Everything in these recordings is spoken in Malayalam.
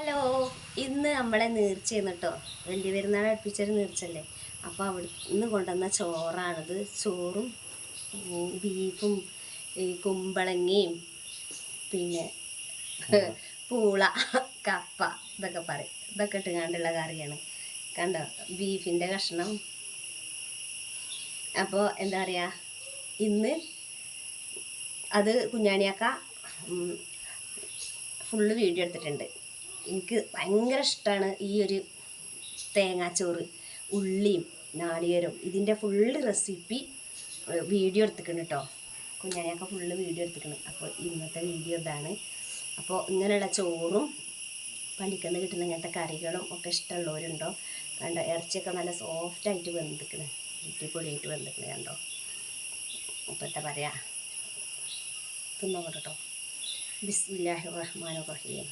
ഹലോ, ഇന്ന് നമ്മളെ നീർച്ചയാണ് കേട്ടോ. വലിയ പെരുന്നാൾ അടുപ്പിച്ചൊരു നീർച്ചല്ലേ. അപ്പോൾ അവിടെ ഇന്ന് കൊണ്ടുവന്ന ചോറാണിത്. ചോറും ബീഫും ഈ കുമ്പളങ്ങയും പിന്നെ പൂള, കപ്പ ഇതൊക്കെ പറയും. ഇതൊക്കെ ഇട്ടുകൊണ്ടുള്ള കറിയാണ്. കണ്ടോ, ബീഫിൻ്റെ കഷ്ണം. അപ്പോൾ എന്താ പറയുക, ഇന്ന് അത് കുഞ്ഞാണിയാക്ക ഫുള്ള് വീഡിയോ എടുത്തിട്ടുണ്ട്. എനിക്ക് ഭയങ്കര ഇഷ്ടമാണ് ഈ ഒരു തേങ്ങാച്ചോറ്, ഉള്ളിയും നാളികേരവും ഇതിൻ്റെ ഫുള്ള് റെസിപ്പി വീഡിയോ എടുത്തിക്കണം കേട്ടോ. കുഞ്ഞാണിയൊക്കെ ഫുള്ള് വീഡിയോ എടുത്തിക്കണം. അപ്പോൾ ഇന്നത്തെ വീഡിയോ ഇതാണ്. അപ്പോൾ ഇങ്ങനെയുള്ള ചോറും പള്ളിക്കന്ന് കിട്ടുന്ന ഇങ്ങനത്തെ കറികളും ഒക്കെ ഇഷ്ടമുള്ളവരുണ്ടോ? കണ്ടോ, ഇറച്ചിയൊക്കെ നല്ല സോഫ്റ്റായിട്ട് വെന്തിക്കണം, ഇട്ടിപ്പൊടിയായിട്ട് വെന്തിക്കണം. കണ്ടോ, അപ്പോൾ എന്താ പറയുക, തിന്നോട്ടെ കേട്ടോ. ബിസ്മില്ലാഹിർ റഹ്മാനിർ റഹീം.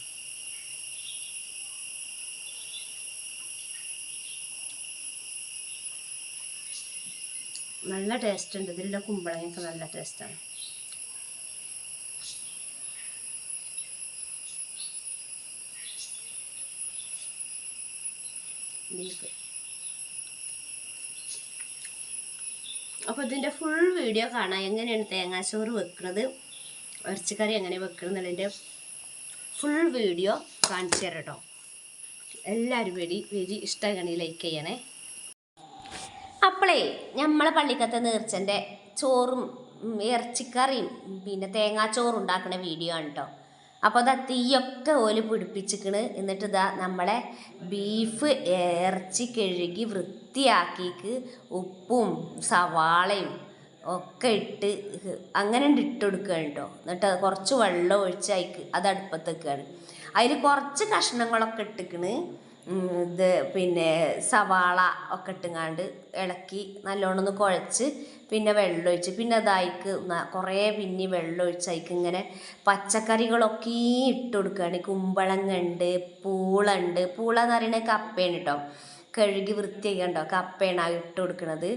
നല്ല ടേസ്റ്റ് ഉണ്ട്. ഇതിലുള്ള കുമ്പളങ്ങയൊക്കെ നല്ല ടേസ്റ്റാണ്. ബീഫ്. അപ്പോൾ ഇതിൻ്റെ ഫുൾ വീഡിയോ കാണാം. എങ്ങനെയാണ് തേങ്ങാച്ചോറ് വെക്കുന്നത്, ഇറച്ചിക്കറി എങ്ങനെ വെക്കണമെന്നുള്ളതിൻ്റെ ഫുൾ വീഡിയോ കാണിച്ചു തരാം കേട്ടോ. എല്ലാവരും വെരി ഇഷ്ടമാണെങ്കിൽ ലൈക്ക് ചെയ്യണേ. അപ്പോളേ നമ്മളെ പള്ളിക്കത്തെ നേർച്ചൻ്റെ ചോറും ഇറച്ചിക്കറിയും പിന്നെ തേങ്ങാച്ചോറും ഉണ്ടാക്കുന്ന വീഡിയോ ആണ് കേട്ടോ. അപ്പോൾ അതാ തീയൊക്കെ ഓല് പിടിപ്പിച്ചിക്കണ്. എന്നിട്ട് ഇതാ നമ്മളെ ബീഫ് ഇറച്ചി കഴുകി വൃത്തിയാക്കിക്ക് ഉപ്പും സവാളയും ഒക്കെ ഇട്ട് അങ്ങനെ ഇട്ട് കൊടുക്കുകയാണ് കേട്ടോ. എന്നിട്ട് കുറച്ച് വെള്ളം ഒഴിച്ച് അത് അടുപ്പത്ത് വെക്കുകയാണ്. അതിൽ കുറച്ച് കഷ്ണങ്ങളൊക്കെ ഇട്ടിക്കണ്. ഇത് പിന്നെ സവാള ഒക്കെ ഇട്ടുങ്ങാണ്ട് ഇളക്കി നല്ലോണം ഒന്ന് കുഴച്ച് പിന്നെ വെള്ളമൊഴിച്ച് പിന്നെ അതായിക്ക് കുറേ പിന്നെ വെള്ളമൊഴിച്ച് അതിക്ക് ഇങ്ങനെ പച്ചക്കറികളൊക്കെ ഇട്ട് കൊടുക്കുകയാണ്. കുമ്പളങ്ങുണ്ട്, പൂളുണ്ട്. പൂള എന്ന് പറയുന്നത് കപ്പയാണ് കേട്ടോ. കഴുകി വൃത്തിയാക്കണ്ടോ, കപ്പയാണ് ഇട്ട് കൊടുക്കുന്നത്.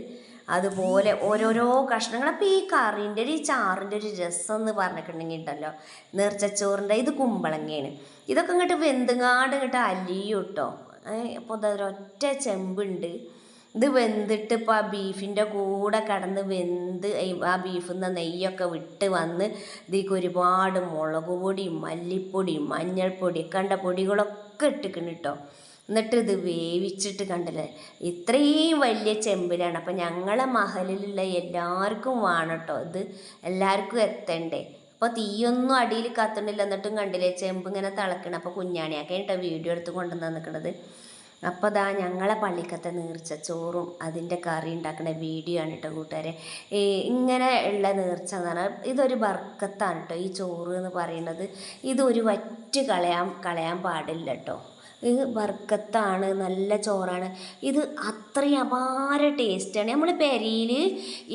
അതുപോലെ ഓരോരോ കഷ്ണങ്ങൾ. അപ്പോൾ ഈ കറീൻ്റെ ഈ ചാറിൻ്റെ ഒരു രസം എന്ന് പറഞ്ഞിട്ടുണ്ടെങ്കിൽ ഉണ്ടല്ലോ, നേർച്ചച്ചോറിൻ്റെ ഇത് കുമ്പളങ്ങയാണ്. ഇതൊക്കെ ഇങ്ങോട്ട് വെന്തുങ്ങാണ്ട് ഇങ്ങോട്ട് അലിയും കേട്ടോ. അപ്പോൾ അതൊരൊറ്റ ചെമ്പുണ്ട്. ഇത് വെന്തിട്ട് ഇപ്പോൾ ആ ബീഫിൻ്റെ കൂടെ കിടന്ന് വെന്ത് ആ ബീഫിൽ നിന്ന് നെയ്യൊക്കെ വിട്ട് വന്ന് ഇതിലേക്ക് ഒരുപാട് മുളക് പൊടിയും മല്ലിപ്പൊടിയും മഞ്ഞൾപ്പൊടിയും കണ്ട പൊടികളൊക്കെ ഇട്ടിക്കണം കേട്ടോ. എന്നിട്ട് ഇത് വേവിച്ചിട്ട് കണ്ടില്ലേ, ഇത്രയും വലിയ ചെമ്പിലാണ്. അപ്പം ഞങ്ങളെ മഹലിലുള്ള എല്ലാവർക്കും വേണം കേട്ടോ. ഇത് എല്ലാവർക്കും എത്തണ്ടേ. അപ്പോൾ തീയൊന്നും അടിയിൽ കത്തണില്ല. എന്നിട്ടും കണ്ടില്ലേ ചെമ്പ് ഇങ്ങനെ തിളക്കണം. അപ്പോൾ കുഞ്ഞാണിയൊക്കെ കേട്ടോ വീഡിയോ എടുത്ത് കൊണ്ടുവന്ന് നിൽക്കുന്നത്. അപ്പോൾ അതാ ഞങ്ങളെ പള്ളിക്കത്തെ നീർച്ച ചോറും അതിൻ്റെ കറി ഉണ്ടാക്കുന്ന വീഡിയോ ആണ് കേട്ടോ കൂട്ടുകാരെ. ഇങ്ങനെ ഉള്ള നീർച്ച എന്ന് പറഞ്ഞാൽ ഇതൊരു ബർക്കത്താണ് കേട്ടോ. ഈ ചോറ് എന്ന് പറയുന്നത് ഇതൊരു വറ്റ് കളയാൻ പാടില്ല കേട്ടോ. ഇത് ബർക്കത്താണ്, നല്ല ചോറാണ്. ഇത് അത്രയും അപാര ടേസ്റ്റാണ്. നമ്മൾ പെരയിൽ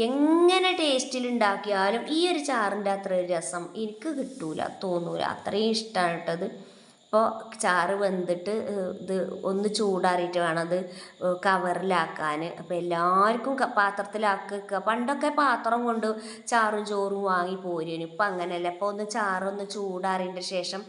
എങ്ങനെ ടേസ്റ്റിലുണ്ടാക്കിയാലും ഈ ഒരു ചാറിൻ്റെ അത്ര ഒരു രസം എനിക്ക് തോന്നൂല. അത്രയും ഇഷ്ടമാണ് കേട്ടത്. അപ്പോൾ ചാറ് വെന്തിട്ട് ഇത് ഒന്ന് ചൂടാറിയിട്ട് വേണം അത് കവറിലാക്കാൻ. അപ്പോൾ എല്ലാവർക്കും പാത്രത്തിലാക്കുക. പണ്ടൊക്കെ പാത്രം കൊണ്ട് ചാറും ചോറും വാങ്ങി പോരും. ഇപ്പം അങ്ങനെയല്ല. അപ്പോൾ ചാറൊന്ന് ചൂടാറിയതിൻ്റെ ശേഷം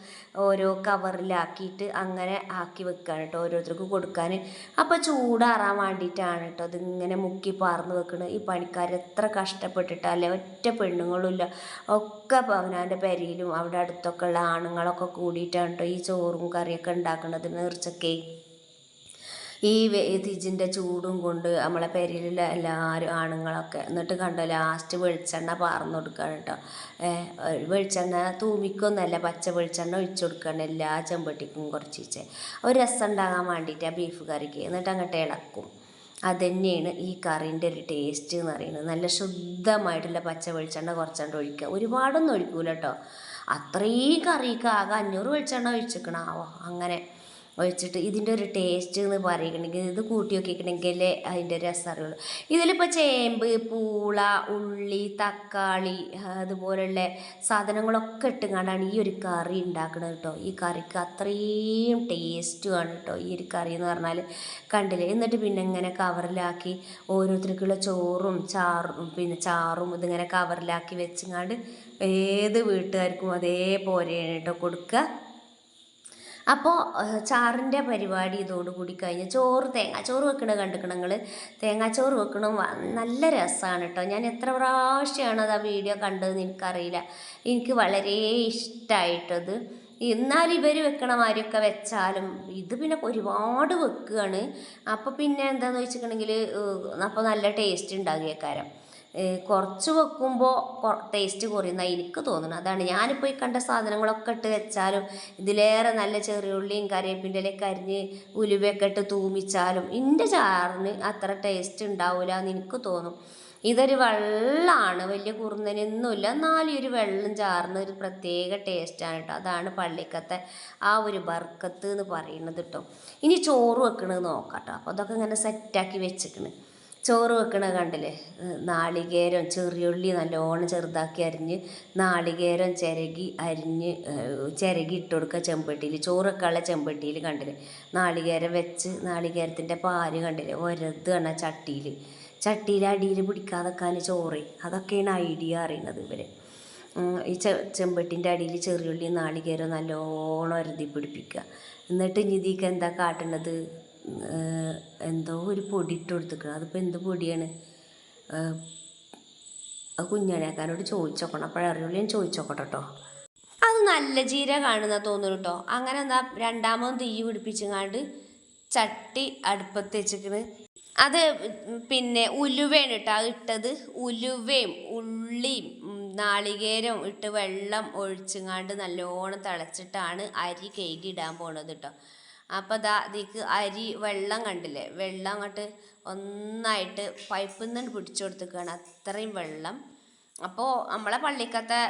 ഓരോ കവറിലാക്കിയിട്ട് അങ്ങനെ ആക്കി വെക്കുകയാണ് കേട്ടോ, ഓരോരുത്തർക്ക് കൊടുക്കാൻ. അപ്പോൾ ചൂടാറാൻ വേണ്ടിയിട്ടാണ് കേട്ടോ അതിങ്ങനെ മുക്കി പാർന്ന് വെക്കുന്നത്. ഈ പണിക്കാർ എത്ര കഷ്ടപ്പെട്ടിട്ടല്ലേ, ഒറ്റ പെണ്ണുങ്ങളുമില്ല, ഒക്കെ അവനാൻ്റെ പെരയിലും അവിടെ അടുത്തൊക്കെ ഉള്ള ആണുങ്ങളൊക്കെ കൂടിയിട്ടാണ് കേട്ടോ ഈ ചോറും കറിയൊക്കെ ഉണ്ടാക്കുന്നത് നേർച്ചയ്ക്ക്. ഈ തിജിൻ്റെ ചൂടും കൊണ്ട് നമ്മളെ പെരയിലുള്ള എല്ലാവരും ആണുങ്ങളൊക്കെ. എന്നിട്ട് കണ്ടോ ലാസ്റ്റ് വെളിച്ചെണ്ണ പാർന്ന് കൊടുക്കുകയാണ് കേട്ടോ. വെളിച്ചെണ്ണ തൂമിക്കൊന്നല്ല, പച്ച വെളിച്ചെണ്ണ ഒഴിച്ചു കൊടുക്കുകയാണ് എല്ലാ ചെമ്പട്ടിക്കും കുറച്ച് ഒരു രസം ഉണ്ടാകാൻ വേണ്ടിയിട്ട് ആ ബീഫ് കറിക്ക്. എന്നിട്ട് അങ്ങോട്ട് ഇളക്കും. അതുതന്നെയാണ് ഈ കറീൻ്റെ ഒരു ടേസ്റ്റ് എന്ന് പറയുന്നത്. നല്ല ശുദ്ധമായിട്ടുള്ള പച്ച വെളിച്ചെണ്ണ കുറച്ചുകൊണ്ട് ഒഴിക്കുക. ഒരുപാടൊന്നും ഒഴിക്കൂല കേട്ടോ. അത്രയും കറിക്ക് ആകെ 500 വെളിച്ചെണ്ണ ഒഴിച്ചിക്കണാവോ. അങ്ങനെ ഒഴിച്ചിട്ട് ഇതിൻ്റെ ഒരു ടേസ്റ്റ് എന്ന് പറയുകയാണെങ്കിൽ ഇത് കൂട്ടി നോക്കിക്കണമെങ്കിലേ അതിൻ്റെ രസം അറിയുള്ളൂ. ഇതിലിപ്പോൾ ചേമ്പ്, പൂള, ഉള്ളി, തക്കാളി അതുപോലുള്ള സാധനങ്ങളൊക്കെ ഇട്ടുകൊണ്ടാണ് ഈ ഒരു കറി ഉണ്ടാക്കുന്നത് കേട്ടോ. ഈ കറിക്ക് അത്രയും ടേസ്റ്റുമാണ് കേട്ടോ ഈ ഒരു കറി എന്ന് പറഞ്ഞാൽ. കണ്ടില്ലേ. എന്നിട്ട് പിന്നെ ഇങ്ങനെ കവറിലാക്കി ഓരോരുത്തർക്കുള്ള ചാറും ഇതിങ്ങനെ കവറിലാക്കി വെച്ചങ്ങാണ്ട് ഏത് വീട്ടുകാർക്കും അതേപോലെയാണ് കേട്ടോ കൊടുക്കുക. അപ്പോൾ ചാറിൻ്റെ പരിപാടി ഇതോടുകൂടി കഴിഞ്ഞ് തേങ്ങാച്ചോറ് വെക്കണ കണ്ടിക്കണം നിങ്ങൾ. തേങ്ങാച്ചോറ് വെക്കണം നല്ല രസമാണ് കേട്ടോ. ഞാൻ എത്ര പ്രാവശ്യമാണ് അത് ആ വീഡിയോ കണ്ടതെന്ന് എനിക്കറിയില്ല. എനിക്ക് വളരെ ഇഷ്ടമായിട്ടത്. എന്നാൽ ഇവർ വെക്കണ മാതിരിയൊക്കെ വെച്ചാലും ഇത് പിന്നെ ഒരുപാട് വെക്കുകയാണ്. അപ്പോൾ പിന്നെ എന്താണെന്ന് വെച്ചിട്ടുണ്ടെങ്കിൽ അപ്പോൾ നല്ല ടേസ്റ്റ് ഉണ്ടാകിയേക്കാരം. കുറച്ച് വെക്കുമ്പോൾ ടേസ്റ്റ് കുറയുന്നതാണ് എനിക്ക് തോന്നുന്നത്. അതാണ് ഞാനിപ്പോൾ ഈ കണ്ട സാധനങ്ങളൊക്കെ ഇട്ട് വെച്ചാലും ഇതിലേറെ നല്ല ചെറിയുള്ളിയും കറിവേപ്പിൻ്റെ ഇലയൊക്കെ അരിഞ്ഞ് ഉലുവയൊക്കെ ഇട്ട് തൂമിച്ചാലും എൻ്റെ ചാറിന് അത്ര ടേസ്റ്റ് ഉണ്ടാവില്ല എന്ന് എനിക്ക് തോന്നും. ഇതൊരു വെള്ളമാണ്, വലിയ കുറുന്നനൊന്നുമില്ല, എന്നാലും ഒരു വെള്ളം ചാറിന് ഒരു പ്രത്യേക ടേസ്റ്റാണ് കേട്ടോ. അതാണ് പള്ളിക്കത്തെ ആ ഒരു ബർക്കത്ത് എന്ന് പറയുന്നത് കേട്ടോ. ഇനി ചോറ് വെക്കണത് നോക്കാം കേട്ടോ. അപ്പോൾ അതൊക്കെ ഇങ്ങനെ സെറ്റാക്കി വെച്ചിക്കണ്. ചോറ് വെക്കണ കണ്ടില്ലേ, നാളികേരം ചെറിയുള്ളി നല്ലോണം ചെറുതാക്കി അരിഞ്ഞ് നാളികേരം ചിരകി ഇട്ട് കൊടുക്കുക ചെമ്പട്ടിയിൽ. ചോറ് വെക്കാനുള്ള ചെമ്പട്ടിയിൽ കണ്ടില്ലേ നാളികേരം വെച്ച് നാളികേരത്തിൻ്റെ പാല് കണ്ടില്ലേ ഒരതാണ് ചട്ടിയിൽ അടിയിൽ പിടിക്കാതെക്കാൻ ചോറ്. അതൊക്കെയാണ് ഐഡിയ അറിയുന്നത് ഇവർ. ഈ ചെമ്പട്ടിൻ്റെ അടിയിൽ ചെറിയുള്ളി നാളികേരം നല്ലോണം ഒരതി പിടിപ്പിക്കുക. എന്നിട്ട് ഇനി ഇതിക്ക് എന്താ കാട്ടുന്നത്, എന്തോ ഒരു പൊടി ഇട്ട് കൊടുത്തിക്കണം. അതിപ്പോൾ എന്ത് പൊടിയാണ് കുഞ്ഞാണിയാക്കാനോട് ചോദിച്ചോക്കണം, അപ്പോഴറിയുള്ളൂ. ഞാൻ ചോദിച്ചോക്കട്ടെ കേട്ടോ. അത് നല്ല ജീരകമാണെന്നാണ് തോന്നുന്നു കേട്ടോ. അങ്ങനെ എന്താ രണ്ടാമതും തീ പിടിപ്പിച്ചങ്ങാണ്ട് ചട്ടി അടുപ്പത്ത് വെച്ചിക്കണ്. അത് പിന്നെ ഉലുവയാണ് കേട്ടോ ഇട്ടത്. ഉലുവയും ഉള്ളിയും നാളികേരം ഇട്ട് വെള്ളം ഒഴിച്ചങ്ങാണ്ട് നല്ലോണം തിളച്ചിട്ടാണ് അരി കഴുകിയിടാൻ പോണത് കേട്ടോ. അപ്പോൾ ഇതിക്ക് വെള്ളം കണ്ടില്ലേ, വെള്ളം അങ്ങോട്ട് ഒന്നായിട്ട് പൈപ്പിൽ നിന്ന് പിടിച്ചു കൊടുത്തിരിക്കുകയാണ്, അത്രയും വെള്ളം. അപ്പോൾ നമ്മളെ പള്ളിക്കത്തെ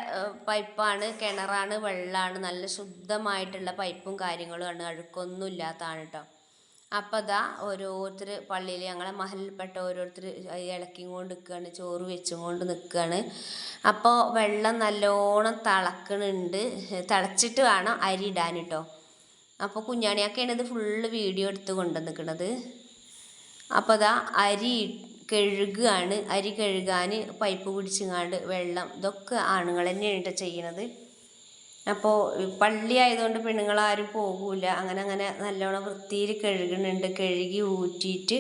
പൈപ്പാണ്, കിണറാണ്, വെള്ളമാണ്, നല്ല ശുദ്ധമായിട്ടുള്ള പൈപ്പും കാര്യങ്ങളുമാണ്, അഴുക്കൊന്നും ഇല്ലാത്തതാണ് കേട്ടോ. അപ്പോൾ ഓരോരുത്തർ പള്ളിയിൽ ഞങ്ങളെ മഹലിൽപ്പെട്ട ഓരോരുത്തർ ഇളക്കിയും കൊണ്ട് നിൽക്കുകയാണ്, ചോറ് വെച്ചും കൊണ്ട് നിൽക്കുകയാണ്. അപ്പോൾ വെള്ളം നല്ലോണം തിളക്കണുണ്ട്, തിളച്ചിട്ട് വേണം അരി ഇടാൻ കേട്ടോ. അപ്പോൾ കുഞ്ഞാണിയൊക്കെയാണ് ഇത് ഫുള്ള് വീഡിയോ എടുത്ത് കൊണ്ടുവന്നിരിക്കണത്. അപ്പോൾ അരി കഴുകുകയാണ്. അരി കഴുകാൻ പൈപ്പ് പിടിച്ചങ്ങാണ്ട് വെള്ളം, ഇതൊക്കെ ആണുങ്ങൾ തന്നെയാണ് ചെയ്യണത്. അപ്പോൾ പള്ളി ആയതുകൊണ്ട് പെണ്ണുങ്ങളാരും പോകില്ല. അങ്ങനെ നല്ലോണം വൃത്തിയിൽ കഴുകുന്നുണ്ട്. കഴുകി ഊറ്റിയിട്ട്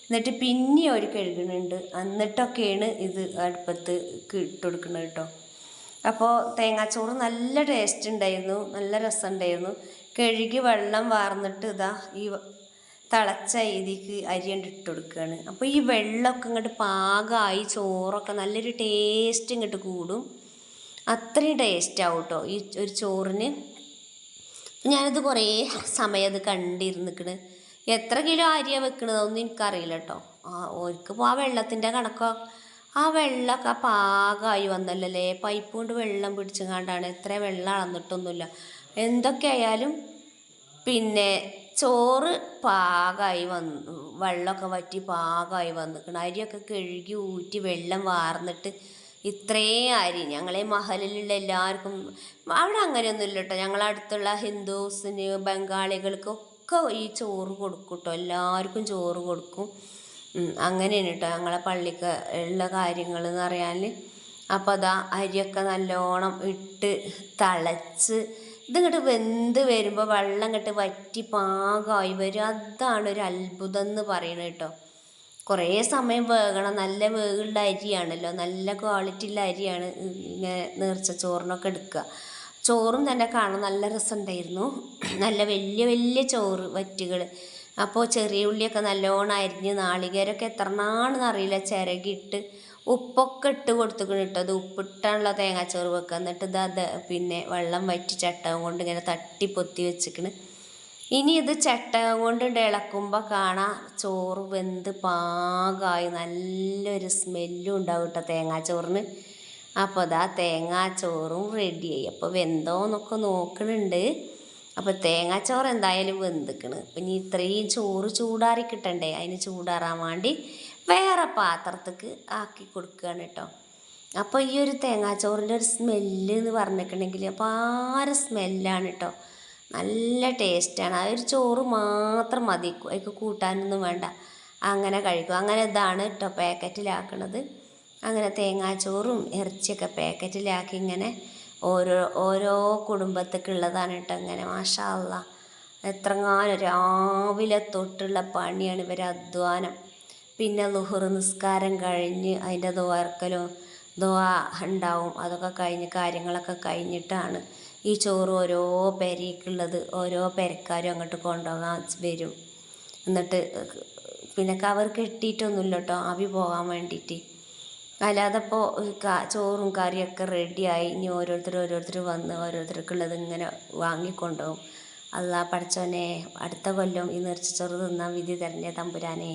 എന്നിട്ട് പിന്നെ അവർ കഴുകുന്നുണ്ട്. എന്നിട്ടൊക്കെയാണ് ഇത് അടുപ്പത്ത് ഇട്ട് കൊടുക്കുന്നത് കേട്ടോ. അപ്പോൾ തേങ്ങാച്ചോറ് നല്ല ടേസ്റ്റ് ഉണ്ടായിരുന്നു, നല്ല രസമുണ്ടായിരുന്നു. കഴുകി വെള്ളം വാർന്നിട്ട് ഈ തിളച്ച ഇതിക്ക് അരി ഇട്ട് കൊടുക്കുകയാണ്. അപ്പോൾ ഈ വെള്ളമൊക്കെ ഇങ്ങോട്ട് പാകമായി ചോറൊക്കെ നല്ലൊരു ടേസ്റ്റ് ഇങ്ങോട്ട് കൂടും. അത്രയും ടേസ്റ്റ് ആവും കേട്ടോ ഈ ഒരു ചോറിന്. ഞാനിത് കുറേ സമയം അത് കണ്ടിരുന്നിക്കണ്. എത്ര കിലോ അരിയാണ് വെക്കണതൊന്നും എനിക്കറിയില്ല കേട്ടോ. ഓർക്കിപ്പോൾ ആ വെള്ളത്തിൻ്റെ കണക്കോ, ആ വെള്ളമൊക്കെ പാകമായി വന്നല്ലേ, പൈപ്പ് കൊണ്ട് വെള്ളം പിടിച്ചുകൊണ്ടാണ്, എത്ര വെള്ളം അളന്നിട്ടൊന്നുമില്ല. എന്തൊക്കെ ആയാലും പിന്നെ ചോറ് പാകമായി വെള്ളമൊക്കെ വറ്റി പാകമായി വന്നിക്കണം. അരിയൊക്കെ കഴുകി ഊറ്റി വെള്ളം വാർന്നിട്ട് ഇത്രയും അരി ഞങ്ങളെ മഹലിലുള്ള എല്ലാവർക്കും, അവിടെ അങ്ങനെയൊന്നുമില്ല കേട്ടോ. ഞങ്ങളടുത്തുള്ള ഹിന്ദുസിന് ബംഗാളികൾക്കൊക്കെ ഈ ചോറ് കൊടുക്കും കേട്ടോ, എല്ലാവർക്കും ചോറ് കൊടുക്കും. അങ്ങനെയാണ് കേട്ടോ ഞങ്ങളെ പള്ളിക്ക് ഉള്ള കാര്യങ്ങൾ എന്ന് പറയാൻ. അപ്പോൾ അരിയൊക്കെ നല്ലോണം ഇട്ട് തിളച്ച് ഇതിങ്ങോട്ട് വെന്ത് വരുമ്പോൾ വെള്ളം ഇങ്ങോട്ട് വറ്റി പാകമായി വരും. അതാണ് ഒരു അത്ഭുതം എന്ന് പറയുന്നത് കേട്ടോ. കുറേ സമയം വേകണം, നല്ല വേകുള്ള അരിയാണല്ലോ, നല്ല ക്വാളിറ്റിയുള്ള അരിയാണ് ഇങ്ങനെ നേർച്ച ചോറിനൊക്കെ എടുക്കുക. ചോറും തന്നെ കാണാൻ നല്ല രസമുണ്ടായിരുന്നു, നല്ല വലിയ വലിയ ചോറ് വറ്റുകൾ. അപ്പോൾ ചെറിയ ഉള്ളിയൊക്കെ നല്ലോണം അരിഞ്ഞ് നാളികേരമൊക്കെ എത്രണ്ണാണെന്ന് അറിയില്ല ചിരകിയിട്ട് ഉപ്പൊക്കെ ഇട്ട് കൊടുത്തിക്കണം കേട്ടോ. അത് ഉപ്പിട്ടാണല്ലോ തേങ്ങാച്ചോറ് വെക്കുക. എന്നിട്ട് പിന്നെ വെള്ളം വറ്റി ചട്ടകം കൊണ്ട് ഇങ്ങനെ തട്ടിപ്പൊത്തി വെച്ചിക്കണ്. ഇനി ഇത് ചട്ടകം കൊണ്ട് ഇളക്കുമ്പോൾ കാണാം ചോറ് വെന്ത് പാകമായി നല്ലൊരു സ്മെല്ലും ഉണ്ടാവും കേട്ടോ തേങ്ങാച്ചോറിന്. അപ്പോൾ തേങ്ങാച്ചോറും റെഡിയായി. അപ്പോൾ വെന്തോന്നൊക്കെ നോക്കണുണ്ട്. അപ്പോൾ തേങ്ങാച്ചോറ് എന്തായാലും വെന്തിക്കണ്. പിന്നെ ഇത്രയും ചോറ് ചൂടാറി കിട്ടണ്ടേ, അതിന് ചൂടാറാൻ വേണ്ടി വേറെ പാത്രത്തേക്ക് ആക്കി കൊടുക്കുകയാണ് കേട്ടോ. അപ്പോൾ ഈ ഒരു തേങ്ങാച്ചോറിൻ്റെ ഒരു സ്മെല്ല് എന്ന് പറഞ്ഞിട്ടുണ്ടെങ്കിൽ അപാര സ്മെല്ലാണ് കേട്ടോ. നല്ല ടേസ്റ്റാണ്. ആ ഒരു ചോറ് മാത്രം മതി, അതിക്ക് കൂട്ടാനൊന്നും വേണ്ട, അങ്ങനെ കഴിക്കും. അങ്ങനെ ഇതാണ് കേട്ടോ പാക്കറ്റിലാക്കണത്. അങ്ങനെ തേങ്ങാച്ചോറും ഇറച്ചിയൊക്കെ പാക്കറ്റിലാക്കി ഇങ്ങനെ ഓരോ കുടുംബത്തേക്കുള്ളതാണ് കേട്ടോ. അങ്ങനെ മാഷാ അല്ലാഹ് എത്രങ്ങാനും രാവിലെ തൊട്ടുള്ള പണിയാണ് ഇവരെ അധ്വാനം. പിന്നെ ളുഹർ നിസ്കാരം കഴിഞ്ഞ് അതിൻ്റെ ദ്വാരക്കലും ദ്വാ ഉണ്ടാവും. അതൊക്കെ കഴിഞ്ഞ് കാര്യങ്ങളൊക്കെ കഴിഞ്ഞിട്ടാണ് ഈ ചോറ് ഓരോ പെരയ്ക്കുള്ളത് ഓരോ പെരക്കാരും അങ്ങോട്ട് കൊണ്ടുപോകാൻ വരും. എന്നിട്ട് പിന്നെ കവർ കെട്ടിയിട്ടൊന്നുമില്ല കേട്ടോ, ആവി പോകാൻ വേണ്ടിയിട്ട്. അല്ലാതെ ഇപ്പോൾ ചോറും കറിയൊക്കെ റെഡിയായി. ഇനി ഓരോരുത്തർ വന്ന് ഓരോരുത്തർക്കുള്ളത് ഇങ്ങനെ വാങ്ങിക്കൊണ്ടുപോകും. അല്ലാ പടച്ചോനെ, അടുത്ത കൊല്ലം ഈ നേർച്ചച്ചോറ് തിന്നാൻ വിധി തരണേ തമ്പുരാനെ.